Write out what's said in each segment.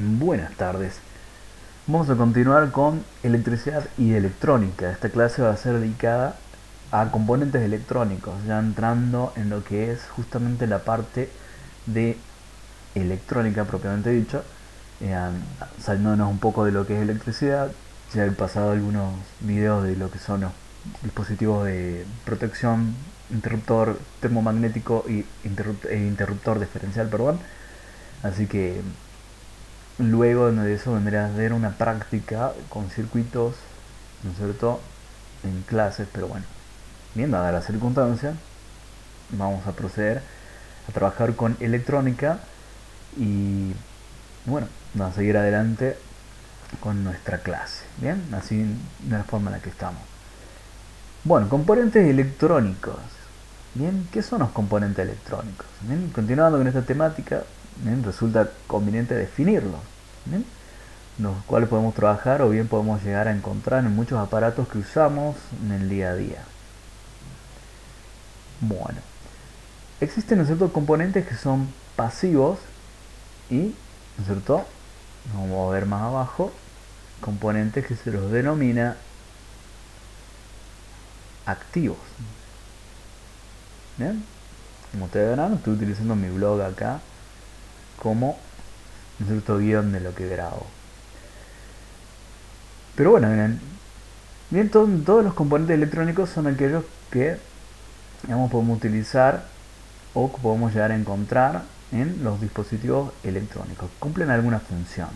Buenas tardes. Vamos a continuar con electricidad y electrónica. Esta clase va a ser dedicada a componentes electrónicos, ya entrando en lo que es justamente la parte de electrónica propiamente dicho, saliéndonos un poco de lo que es electricidad. Ya he pasado algunos videos de lo que son los dispositivos de protección, interruptor termomagnético y interruptor diferencial, perdón. Así que luego de eso vendría a ser una práctica con circuitos, ¿no es cierto?, en clases, pero bueno, bien dada la circunstancia, vamos a proceder a trabajar con electrónica y bueno, vamos a seguir adelante con nuestra clase, bien, así de la forma en la que estamos. Bueno, componentes electrónicos. Bien, ¿qué son los componentes electrónicos? Bien, continuando con esta temática, bien, resulta conveniente definirlos. Bien, los cuales podemos trabajar o bien podemos llegar a encontrar en muchos aparatos que usamos en el día a día. Bueno, existen ciertos componentes que son pasivos y, ¿no es cierto?, vamos a ver más abajo, componentes que se los denomina activos. Bien, como ustedes verán, estoy utilizando mi blog acá como un cierto guión de lo que grabo. Pero bueno, bien, todos los componentes electrónicos son aquellos que, digamos, podemos utilizar o que podemos llegar a encontrar en los dispositivos electrónicos. Cumplen alguna función.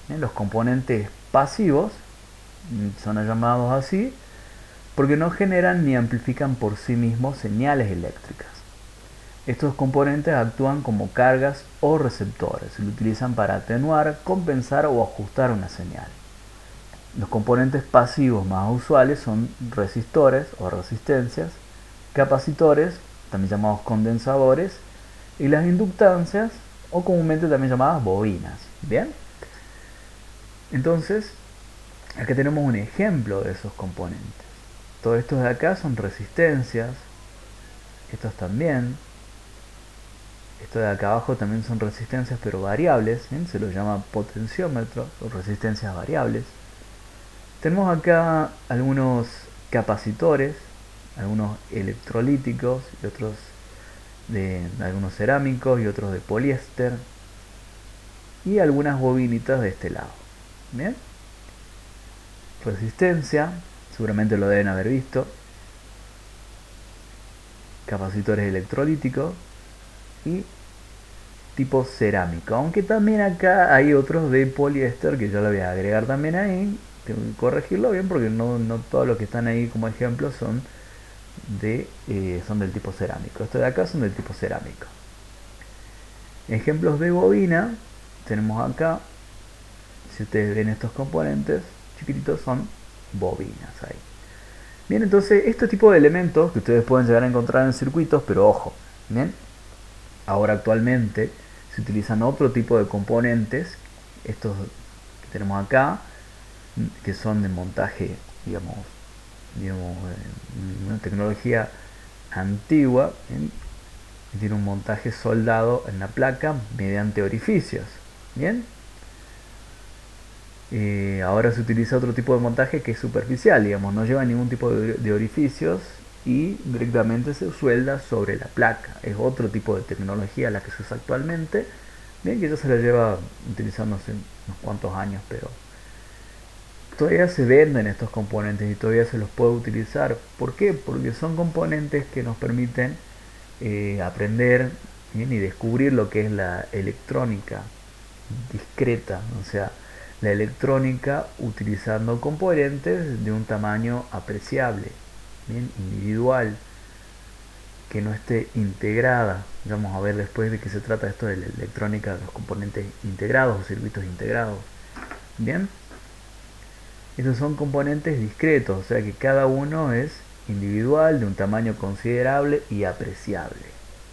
Bien, los componentes pasivos son llamados así porque no generan ni amplifican por sí mismos señales eléctricas. Estos componentes actúan como cargas o receptores. Se lo utilizan para atenuar, compensar o ajustar una señal. Los componentes pasivos más usuales son resistores o resistencias, capacitores, también llamados condensadores, y las inductancias, o comúnmente también llamadas bobinas. Bien, entonces acá tenemos un ejemplo de esos componentes. Todos estos de acá son resistencias, estos también. Estos de acá abajo también son resistencias pero variables, ¿sí? Se los llama potenciómetros o resistencias variables. Tenemos acá algunos capacitores, algunos electrolíticos y otros de algunos cerámicos y otros de poliéster y algunas bobinitas de este lado. Bien, resistencia, seguramente lo deben haber visto, capacitores electrolíticos y tipo cerámico, aunque también acá hay otros de poliéster que yo lo voy a agregar también ahí. Tengo que corregirlo bien porque no todos los que están ahí como ejemplo son son del tipo cerámico. Estos de acá son del tipo cerámico. Ejemplos de bobina tenemos acá. Si ustedes ven estos componentes chiquititos son bobinas ahí. Bien, entonces este tipo de elementos que ustedes pueden llegar a encontrar en circuitos, pero ojo, bien, ahora actualmente se utilizan otro tipo de componentes, estos que tenemos acá, que son de montaje, digamos una tecnología antigua, ¿bien? Que tiene un montaje soldado en la placa mediante orificios. Bien, ahora se utiliza otro tipo de montaje que es superficial, digamos, no lleva ningún tipo de orificios y directamente se suelda sobre la placa. Es otro tipo de tecnología la que se usa actualmente, bien, que ya se la lleva utilizándose unos cuantos años, pero todavía se venden estos componentes y todavía se los puede utilizar. ¿Por qué? Porque son componentes que nos permiten aprender, ¿bien?, y descubrir lo que es la electrónica discreta, o sea, la electrónica utilizando componentes de un tamaño apreciable, bien, individual, que no esté integrada. Vamos a ver después de qué se trata esto de la electrónica de los componentes integrados o circuitos integrados. Bien, estos son componentes discretos, o sea que cada uno es individual, de un tamaño considerable y apreciable.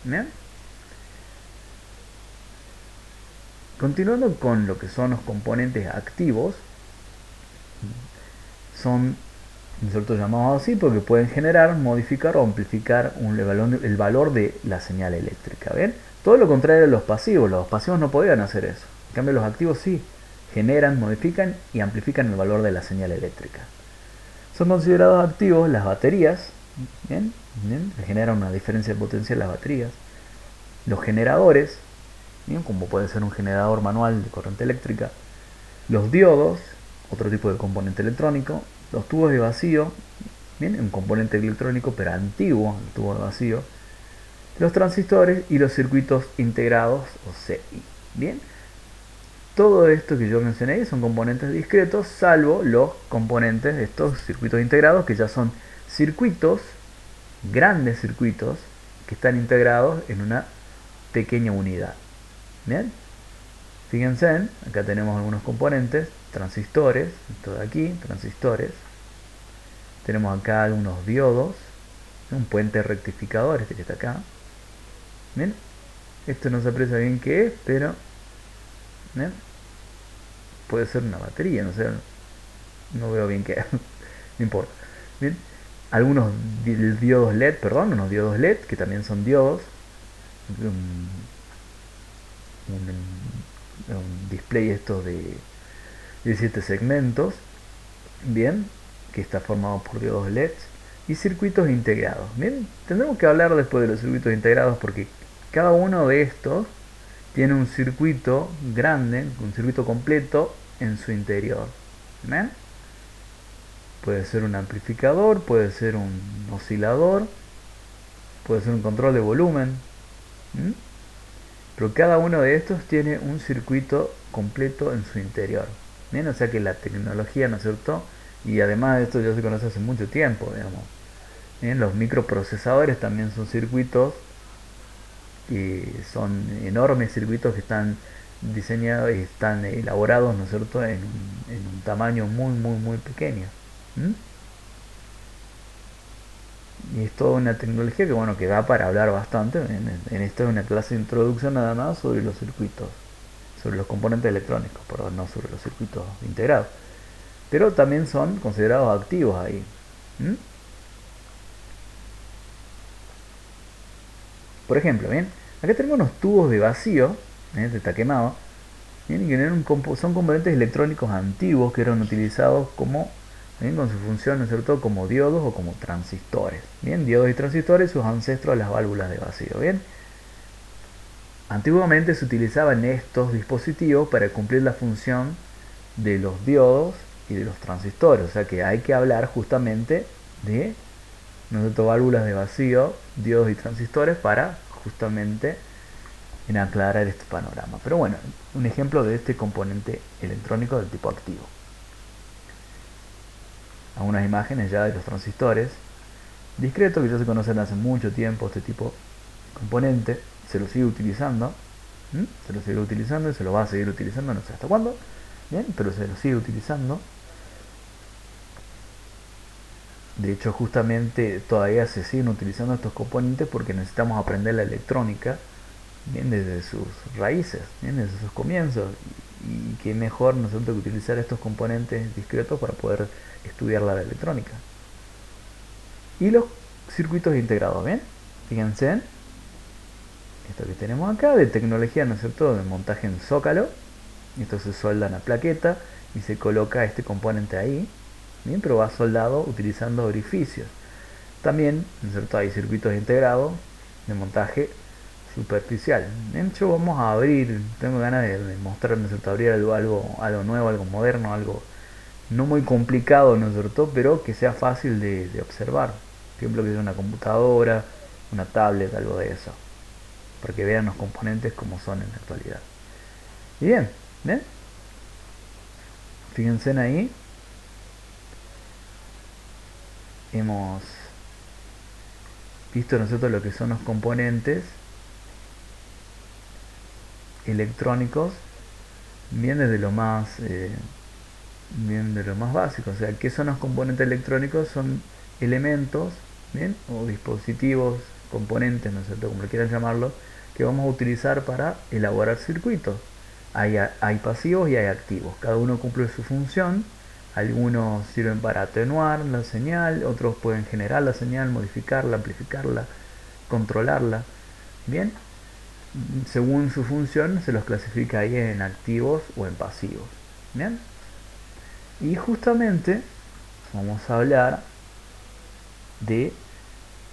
¿Bien? Continuando con lo que son los componentes activos, son nosotros llamados así porque pueden generar, modificar o amplificar el valor de la señal eléctrica. ¿Ven? Todo lo contrario a los pasivos no podían hacer eso. En cambio los activos sí, generan, modifican y amplifican el valor de la señal eléctrica. Son considerados activos las baterías, ¿bien? ¿Bien? Que generan una diferencia de potencia en las baterías. Los generadores, ¿bien? Como puede ser un generador manual de corriente eléctrica. Los diodos, otro tipo de componente electrónico. Los tubos de vacío, ¿bien? Un componente electrónico pero antiguo, el tubo de vacío. Los transistores y los circuitos integrados o CI. Bien, todo esto que yo mencioné son componentes discretos, salvo los componentes de estos circuitos integrados, que ya son circuitos, grandes circuitos, que están integrados en una pequeña unidad. Bien, fíjense, acá tenemos algunos componentes, transistores, esto de aquí, transistores. Tenemos acá algunos diodos, un puente rectificador, este que está acá. Bien, esto no se aprecia bien qué es, pero ¿bien? Puede ser una batería, no sé, no veo bien qué es, no importa. Bien, algunos diodos LED, perdón, unos diodos LED que también son diodos, un, un display esto de 17 segmentos, bien, que está formado por diodos LED y circuitos integrados. Bien, tendremos que hablar después de los circuitos integrados porque cada uno de estos tiene un circuito grande, un circuito completo en su interior. ¿Ven? Puede ser un amplificador, puede ser un oscilador, puede ser un control de volumen. ¿Mm? Pero cada uno de estos tiene un circuito completo en su interior. ¿Bien? O sea que la tecnología, ¿no es cierto? Y además de esto ya se conoce hace mucho tiempo, digamos. ¿Bien? Los microprocesadores también son circuitos y son enormes circuitos que están diseñados y están elaborados, ¿no es cierto?, en un tamaño muy pequeño. ¿Mm? Y es toda una tecnología que, bueno, que da para hablar bastante. En esta es una clase de introducción nada más sobre los circuitos, sobre los componentes electrónicos, perdón, no sobre los circuitos integrados. Pero también son considerados activos ahí. ¿Mm? Por ejemplo, bien, acá tenemos unos tubos de vacío, este está quemado, bien, y que son componentes electrónicos antiguos que eran utilizados como, bien, con su función, ¿no es cierto?, como diodos o como transistores. Bien, diodos y transistores, sus ancestros a las válvulas de vacío. Bien, antiguamente se utilizaban estos dispositivos para cumplir la función de los diodos y de los transistores. O sea que hay que hablar justamente de, ¿no es cierto?, válvulas de vacío, diodos y transistores para justamente en aclarar este panorama. Pero bueno, un ejemplo de este componente electrónico del tipo activo. Algunas imágenes ya de los transistores discretos que ya se conocen hace mucho tiempo. Este tipo de componente se lo sigue utilizando, se lo sigue utilizando y se lo va a seguir utilizando, no sé hasta cuándo, bien, pero se lo sigue utilizando. De hecho, justamente todavía se siguen utilizando estos componentes porque necesitamos aprender la electrónica, bien, desde sus raíces, bien, desde sus comienzos. Y qué mejor, ¿no es cierto?, que utilizar estos componentes discretos para poder estudiar la electrónica. Y los circuitos integrados, ¿bien? Fíjense, esto que tenemos acá, de tecnología, ¿no es cierto?, de montaje en zócalo. Esto se solda en la plaqueta y se coloca este componente ahí, ¿bien? Pero va soldado utilizando orificios. También, ¿no es cierto?, hay circuitos integrados de montaje superficial. De hecho, vamos a abrir, tengo ganas de mostrar, ¿no es cierto?, abrir algo nuevo, algo moderno, algo no muy complicado, ¿no es cierto?, pero que sea fácil de observar. Por ejemplo, que sea una computadora, una tablet, algo de eso, para que vean los componentes como son en la actualidad. Y bien, ¿ven? Fíjense ahí, hemos visto, ¿no es cierto?, lo que son los componentes electrónicos, bien desde lo más bien de lo más básico. O sea, ¿qué son los componentes electrónicos? Son elementos, bien, o dispositivos, componentes, ¿no es cierto?, como quieran llamarlo, que vamos a utilizar para elaborar circuitos. Hay pasivos y hay activos, cada uno cumple su función. Algunos sirven para atenuar la señal, otros pueden generar la señal, modificarla, amplificarla, controlarla. Bien, según su función se los clasifica ahí en activos o en pasivos. ¿Bien? Y justamente vamos a hablar de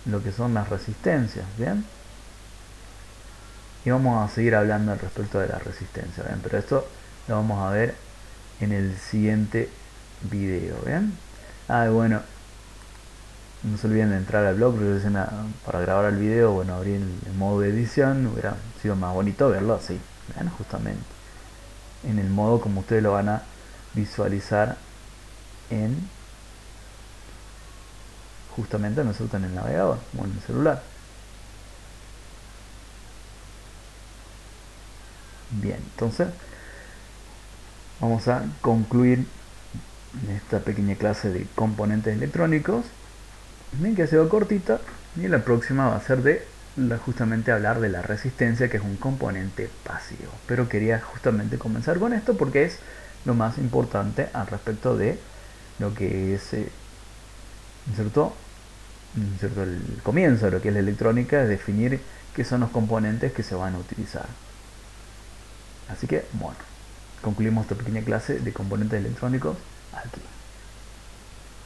lo que son las resistencias. ¿Bien? Y vamos a seguir hablando al respecto de la resistencia. ¿Bien? Pero esto lo vamos a ver en el siguiente video. ¿Bien? Bueno, no se olviden de entrar al blog, porque para grabar el video, bueno, abrí el modo de edición, hubiera sido más bonito verlo así. ¿Ven? Justamente en el modo como ustedes lo van a visualizar en justamente nosotros en el navegador o en el celular. Bien, entonces vamos a concluir esta pequeña clase de componentes electrónicos. Bien, que ha sido cortita, y la próxima va a ser justamente hablar de la resistencia, que es un componente pasivo. Pero quería justamente comenzar con esto porque es lo más importante al respecto de lo que es ¿cierto? El comienzo de lo que es la electrónica, es definir qué son los componentes que se van a utilizar. Así que, bueno, concluimos esta pequeña clase de componentes electrónicos aquí.